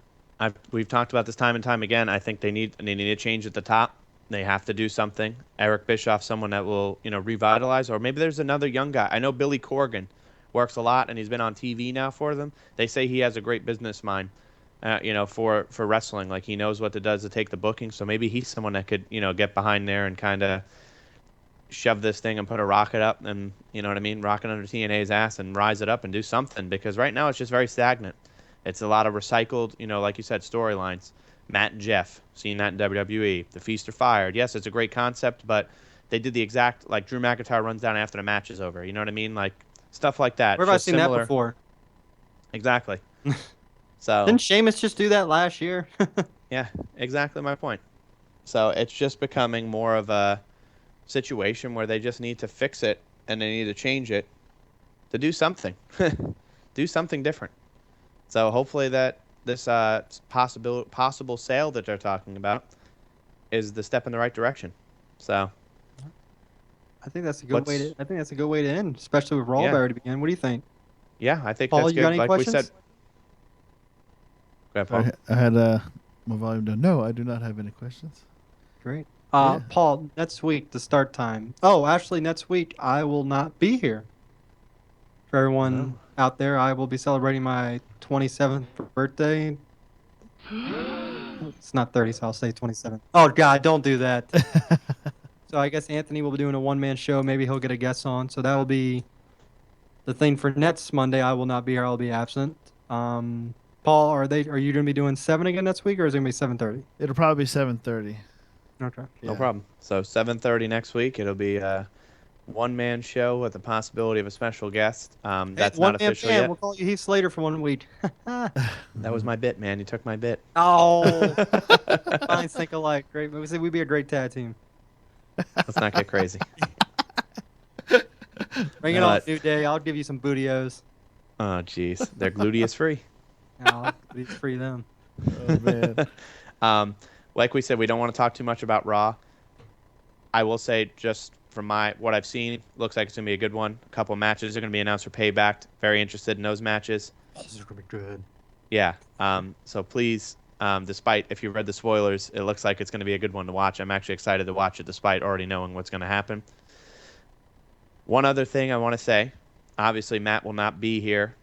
We've talked about this time and time again. I think they need a change at the top. They have to do something. Eric Bischoff, someone that will, revitalize, or maybe there's another young guy. I know Billy Corgan works a lot, and he's been on TV now for them. They say he has a great business mind, for wrestling. Like, he knows what it does to take the booking. So maybe he's someone that could, get behind there and kind of shove this thing and put a rocket up and, you know what I mean, rocket under TNA's ass and rise it up and do something. Because right now it's just very stagnant. It's a lot of recycled, like you said, storylines. Matt and Jeff, seeing that in WWE. The Feast or Fired. Yes, it's a great concept, but they did the exact, like, Drew McIntyre runs down after the match is over. You know what I mean? Like, stuff like that. Where have I Just seen similar. that before? Exactly. So Didn't Sheamus just do that last year? yeah, exactly my point. So it's just becoming more of a situation where they just need to fix it and they need to change it to do something. Do something different. So hopefully that this possible sale that they're talking about is the step in the right direction. So I think that's a good way to. I think that's a good way to end, especially with Raw Yeah. Barry to begin. What do you think? yeah, I think Paul, that's you got good. any Like questions? we said. Go ahead, Paul. I had my volume down. No, I do not have any questions. Great. Yeah. Paul, next week the start time. Oh, actually, next week I will not be here. For everyone out there, I will be celebrating my 27th birthday. It's not 30, so I'll say 27. Oh God, don't do that. So I guess Anthony will be doing a one-man show. Maybe he'll get a guest on. So that will be the thing for next Monday. I will not be here. I'll be absent. Paul, are you going to be doing 7 again next week, or is it going to be 7:30? It'll probably be 7:30. Okay. No problem. So 7:30 next week. It'll be a one-man show with the possibility of a special guest. That's not official yet. We'll call you Heath Slater for 1 week. That was my bit, man. You took my bit. Oh, minds think alike. Great. We said we'd be a great tag team. Let's not get crazy. Bring it on, New Day. I'll give you some bootios. Oh, jeez. They're gluteus free. These free them. Oh man. Like we said, we don't want to talk too much about Raw. I will say, just from what I've seen, looks like it's gonna be a good one. A couple of matches are gonna be announced for Payback. Very interested in those matches. This is gonna be good. Yeah. So please, despite if you read the spoilers, it looks like it's gonna be a good one to watch. I'm actually excited to watch it, despite already knowing what's gonna happen. One other thing I want to say, obviously Matt will not be here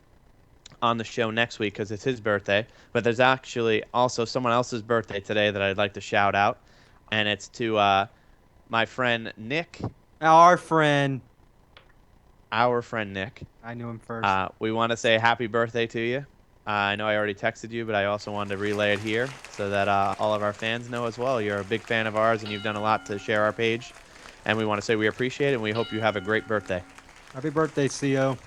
on the show next week because it's his birthday, but there's actually also someone else's birthday today that I'd like to shout out, and it's to my friend Nick. Our friend Nick. I knew him first. We want to say happy birthday to you. I know I already texted you, but I also wanted to relay it here so that all of our fans know as well. You're a big fan of ours, and you've done a lot to share our page. And we want to say we appreciate it, and we hope you have a great birthday. Happy birthday, CO.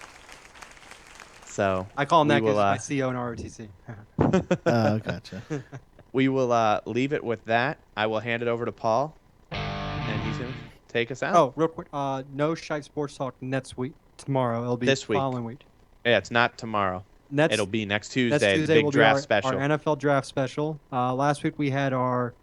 So I call him that because my CO in ROTC. Oh, gotcha. We will leave it with that. I will hand it over to Paul, and he's going to take us out. Oh, real quick. No Shite Sports Talk next week. Tomorrow. It'll be This week. following week. Yeah, it's not tomorrow. It'll be next Tuesday, Next Tuesday the big will draft be our special. NFL draft special. Last week we had our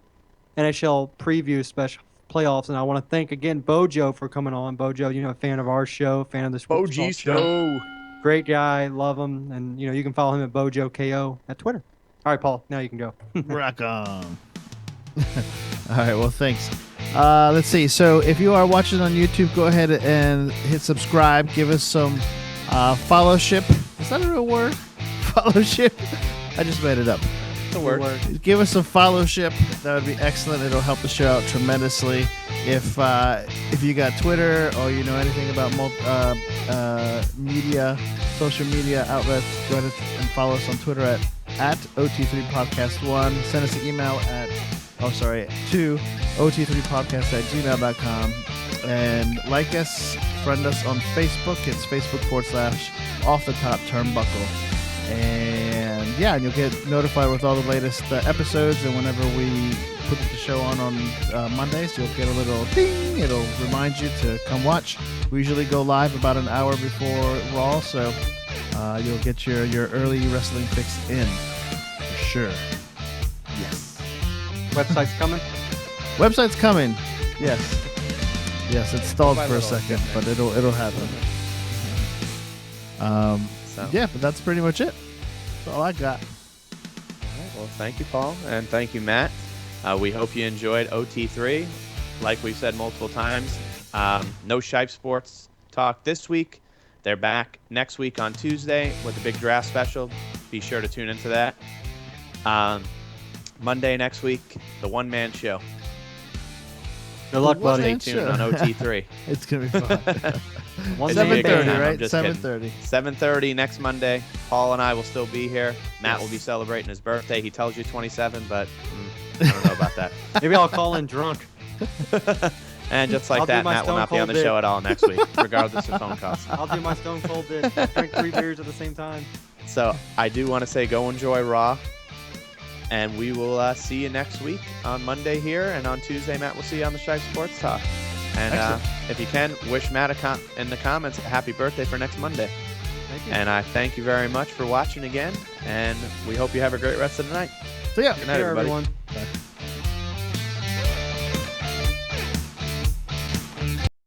NHL preview special playoffs, and I want to thank again Bojo for coming on. Bojo, a fan of our show, fan of the Sports Talk show. Great guy, love him, and you can follow him at Bojo KO at Twitter. All right, Paul, now you can go. Rock on. All right, well, thanks. Let's see. So if you are watching on YouTube, go ahead and hit subscribe. Give us some followship. Is that a real word? Followship? I just made it up. It's a word. Give us some followship. That would be excellent. It'll help the show out tremendously. If you got Twitter or you know anything about social media outlets, go ahead and follow us on Twitter at OT3 Podcast 1. Send us an email to ot3podcast@gmail.com. And like us, friend us on Facebook. It's Facebook.com/Off the Top Turnbuckle. And yeah, and you'll get notified with all the latest episodes. And whenever we put the show on Mondays, you'll get a little ding. It'll remind you to come watch. We usually go live about an hour before Raw, so you'll get your early wrestling fix in for sure. Yes. Website's coming. Website's coming. Yes. Yes, it's stalled for a second, but it'll happen. Yeah, but that's pretty much it. That's all I got. All right, well, thank you, Paul, and thank you, Matt. We hope you enjoyed OT3. Like we've said multiple times, no Shipe Sports Talk this week. They're back next week on Tuesday with a big draft special. Be sure to tune into that. Monday next week, the one-man show. Good luck, buddy. Stay tuned on OT3. It's going to be fun. 7:30, right? Just 7:30. 7:30 next Monday. Paul and I will still be here. Matt will be celebrating his birthday. He tells you 27, but I don't know about that. Maybe I'll call in drunk. And just like I'll do that, my Matt will Stone not be on the Cold show bit. at all next week, regardless of phone calls. I'll do my Stone Cold bit. Drink 3 beers at the same time. So I do want to say go enjoy Raw. And we will see you next week on Monday here. And on Tuesday, Matt will see you on the Shipe Sports Talk. And if you can, wish Matt in the comments a happy birthday for next Monday. Thank you. And I thank you very much for watching again. And we hope you have a great rest of the night. So yeah. Good night, Take care, everybody. everyone. Bye.